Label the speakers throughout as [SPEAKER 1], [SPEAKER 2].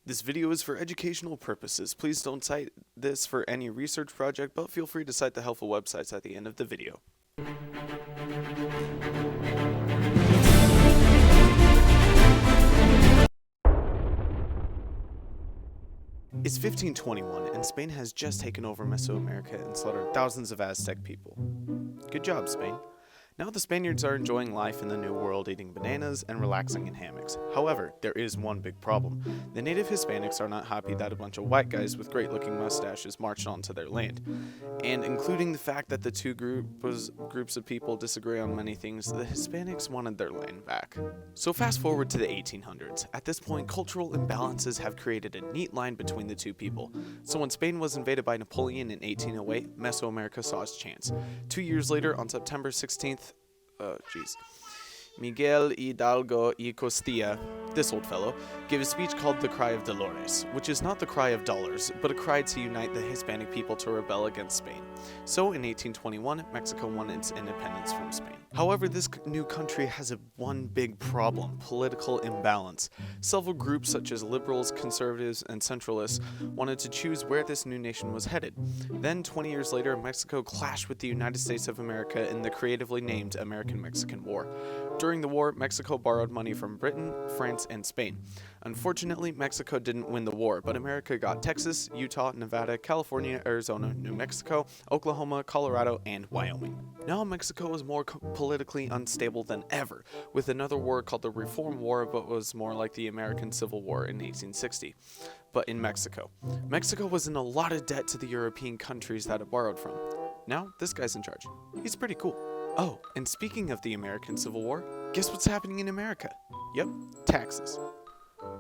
[SPEAKER 1] This video is for educational purposes. Please don't cite this for any research project, but feel free to cite the helpful websites at the end of the video. It's 1521, and Spain has just taken over Mesoamerica and slaughtered thousands of Aztec people. Good job, Spain. Now the Spaniards are enjoying life in the New World, eating bananas and relaxing in hammocks. However, there is one big problem. The native Hispanics are not happy that a bunch of white guys with great-looking mustaches marched onto their land. And including the fact that the two groups of people disagree on many things, the Hispanics wanted their land back. So fast forward to the 1800s. At this point, cultural imbalances have created a neat line between the two people. So when Spain was invaded by Napoleon in 1808, Mesoamerica saw its chance. 2 years later, on September 16th, Miguel Hidalgo y Costilla, this old fellow, gave a speech called the Cry of Dolores, which is not the cry of dollars, but a cry to unite the Hispanic people to rebel against Spain. So in 1821, Mexico won its independence from Spain. However, this new country has one big problem: political imbalance. Several groups such as liberals, conservatives, and centralists wanted to choose where this new nation was headed. Then, 20 years later, Mexico clashed with the United States of America in the creatively named American-Mexican War. During the war, Mexico borrowed money from Britain, France, and Spain. Unfortunately, Mexico didn't win the war, but America got Texas, Utah, Nevada, California, Arizona, New Mexico, Oklahoma, Colorado, and Wyoming. Now Mexico is more politically unstable than ever, with another war called the Reform War, but was more like the American Civil War in 1860. But in Mexico. Mexico was in a lot of debt to the European countries that it borrowed from. Now, this guy's in charge. He's pretty cool. Oh, and speaking of the American Civil War, guess what's happening in America? Yep, taxes.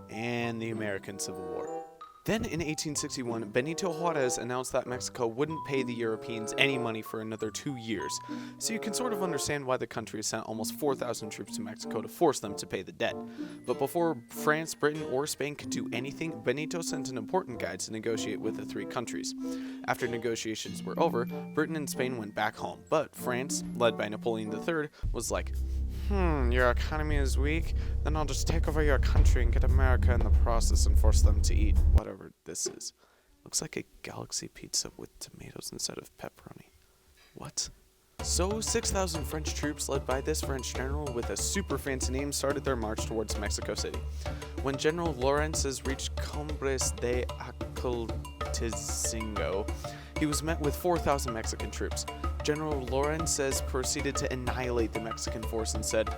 [SPEAKER 1] And the American Civil War. Then in 1861, Benito Juarez announced that Mexico wouldn't pay the Europeans any money for another 2 years. So you can sort of understand why the country sent almost 4,000 troops to Mexico to force them to pay the debt. But before France, Britain, or Spain could do anything, Benito sent an important guy to negotiate with the three countries. After negotiations were over, Britain and Spain went back home, but France, led by Napoleon III, was like, your economy is weak? Then I'll just take over your country and get America in the process and force them to eat whatever this is. Looks like a galaxy pizza with tomatoes instead of pepperoni. What? So 6,000 French troops led by this French general with a super fancy name started their march towards Mexico City. When General Lawrence's reached Cumbres de Acultezingo, he was met with 4,000 Mexican troops. General Lawrence proceeded to annihilate the Mexican force and said,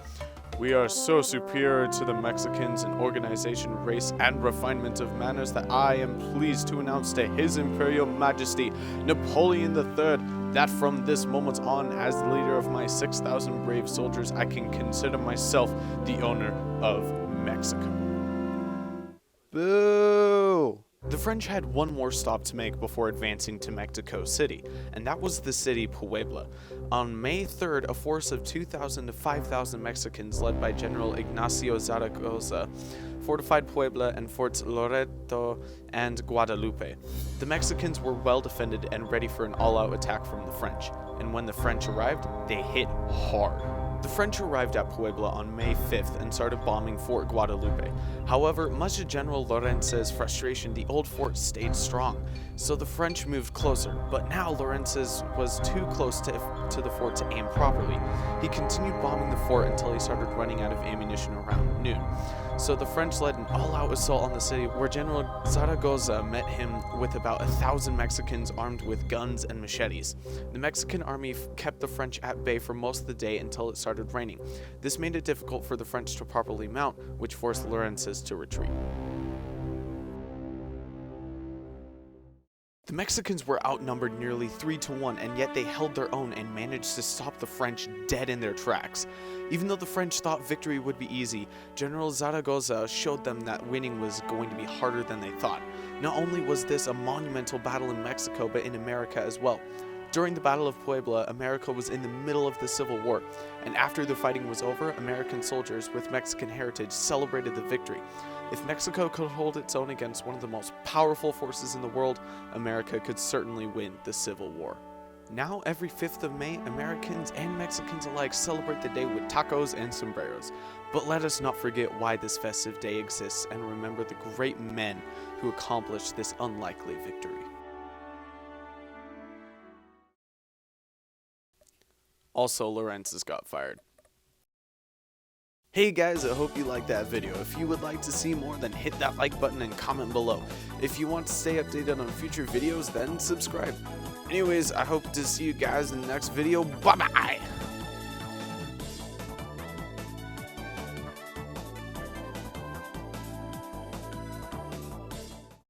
[SPEAKER 1] "We are so superior to the Mexicans in organization, race, and refinement of manners that I am pleased to announce to His Imperial Majesty Napoleon III that from this moment on, as the leader of my 6,000 brave soldiers, I can consider myself the owner of Mexico." Boo! The French had one more stop to make before advancing to Mexico City, and that was the city Puebla. On May 3rd, a force of 2,000 to 5,000 Mexicans led by General Ignacio Zaragoza fortified Puebla and Forts Loreto and Guadalupe. The Mexicans were well defended and ready for an all-out attack from the French, and when the French arrived, they hit hard. The French arrived at Puebla on May 5th and started bombing Fort Guadalupe. However, much to General Lawrence's frustration, the old fort stayed strong, so the French moved closer, but now Lawrence's was too close to the fort to aim properly. He continued bombing the fort until he started running out of ammunition around noon. So the French led an all-out assault on the city, where General Zaragoza met him with about 1,000 Mexicans armed with guns and machetes. The Mexican army kept the French at bay for most of the day until it started raining. This made it difficult for the French to properly mount, which forced Lawrence to retreat. The Mexicans were outnumbered nearly 3-1, and yet they held their own and managed to stop the French dead in their tracks. Even though the French thought victory would be easy, General Zaragoza showed them that winning was going to be harder than they thought. Not only was this a monumental battle in Mexico, but in America as well. During the Battle of Puebla, America was in the middle of the Civil War, and after the fighting was over, American soldiers with Mexican heritage celebrated the victory. If Mexico could hold its own against one of the most powerful forces in the world, America could certainly win the Civil War. Now, every 5th of May, Americans and Mexicans alike celebrate the day with tacos and sombreros. But let us not forget why this festive day exists and remember the great men who accomplished this unlikely victory. Also, Lorenz's got fired. Hey guys, I hope you liked that video. If you would like to see more, then hit that like button and comment below. If you want to stay updated on future videos, then subscribe. Anyways, I hope to see you guys in the next video. Bye bye!